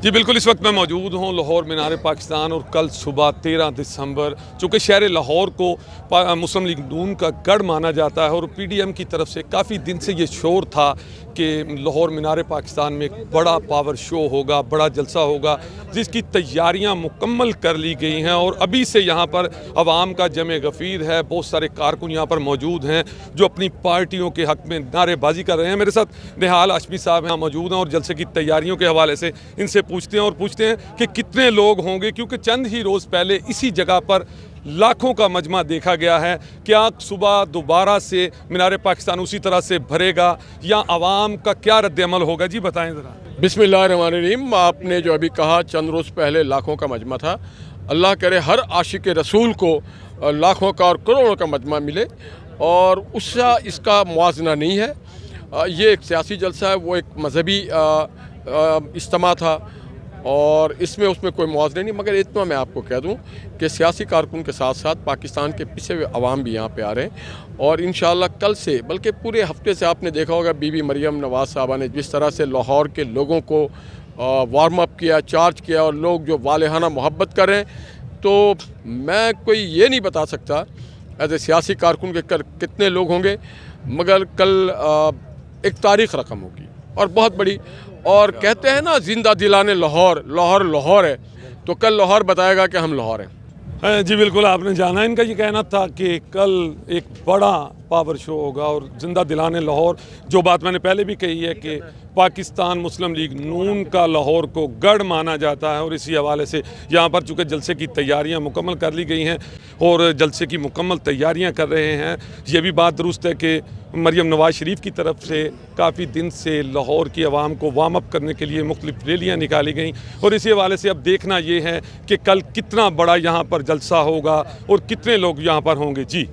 جی بالکل، اس وقت میں موجود ہوں لاہور مینار پاکستان، اور کل صبح 13 دسمبر چونکہ شہر لاہور کو مسلم لیگ نون کا گڑھ مانا جاتا ہے، اور پی ڈی ایم کی طرف سے کافی دن سے یہ شور تھا کہ لاہور مینار پاکستان میں ایک بڑا پاور شو ہوگا، بڑا جلسہ ہوگا، جس کی تیاریاں مکمل کر لی گئی ہیں، اور ابھی سے یہاں پر عوام کا جمع غفیر ہے۔ بہت سارے کارکن یہاں پر موجود ہیں جو اپنی پارٹیوں کے حق میں نعرے بازی کر رہے ہیں۔ میرے ساتھ نہال ہاشمی صاحب یہاں موجود ہیں، اور جلسے کی تیاریوں کے حوالے سے ان سے پوچھتے ہیں کہ کتنے لوگ ہوں گے، کیونکہ چند ہی روز پہلے اسی جگہ پر لاکھوں کا مجمع دیکھا گیا ہے۔ کیا صبح دوبارہ سے مینار پاکستان اسی طرح سے بھرے گا، یا عوام کا کیا رد عمل ہوگا؟ جی بتائیں ذرا۔ بسم اللہ الرحمن الرحیم۔ آپ نے جو ابھی کہا چند روز پہلے لاکھوں کا مجمع تھا، اللہ کرے ہر عاشق رسول کو لاکھوں کا اور کروڑوں کا مجمع ملے، اور اس کا موازنہ نہیں ہے۔ یہ ایک سیاسی جلسہ ہے، وہ ایک مذہبی اجتماع تھا، اور اس میں کوئی موازنہ نہیں۔ مگر اتنا میں آپ کو کہہ دوں کہ سیاسی کارکن کے ساتھ ساتھ پاکستان کے پچھے ہوئے عوام بھی یہاں پہ آ رہے ہیں، اور انشاءاللہ کل سے بلکہ پورے ہفتے سے آپ نے دیکھا ہوگا بی بی مریم نواز صاحبہ نے جس طرح سے لاہور کے لوگوں کو وارم اپ کیا، چارج کیا، اور لوگ جو والہانہ محبت کر رہے ہیں، تو میں کوئی یہ نہیں بتا سکتا ایز اے سیاسی کارکن کے کتنے لوگ ہوں گے، مگر کل ایک تاریخ رقم ہوگی اور بہت بڑی۔ اور کہتے ہیں نا زندہ دلانے لاہور، لاہور لاہور ہے، تو کل لاہور بتائے گا کہ ہم لاہور ہیں۔ جی بالکل، آپ نے جانا، ان کا یہ کہنا تھا کہ کل ایک بڑا پاور شو ہوگا اور زندہ دلانے لاہور۔ جو بات میں نے پہلے بھی کہی ہے کہ پاکستان مسلم لیگ نون کا لاہور کو گڑھ مانا جاتا ہے، اور اسی حوالے سے یہاں پر چونکہ جلسے کی تیاریاں مکمل کر لی گئی ہیں اور جلسے کی مکمل تیاریاں کر رہے ہیں۔ یہ بھی بات درست ہے کہ مریم نواز شریف کی طرف سے کافی دن سے لاہور کی عوام کو وارم اپ کرنے کے لیے مختلف ریلیاں نکالی گئیں، اور اسی حوالے سے اب دیکھنا یہ ہے کہ کل کتنا بڑا یہاں پر جلسہ ہوگا اور کتنے لوگ یہاں پر ہوں گے۔ جی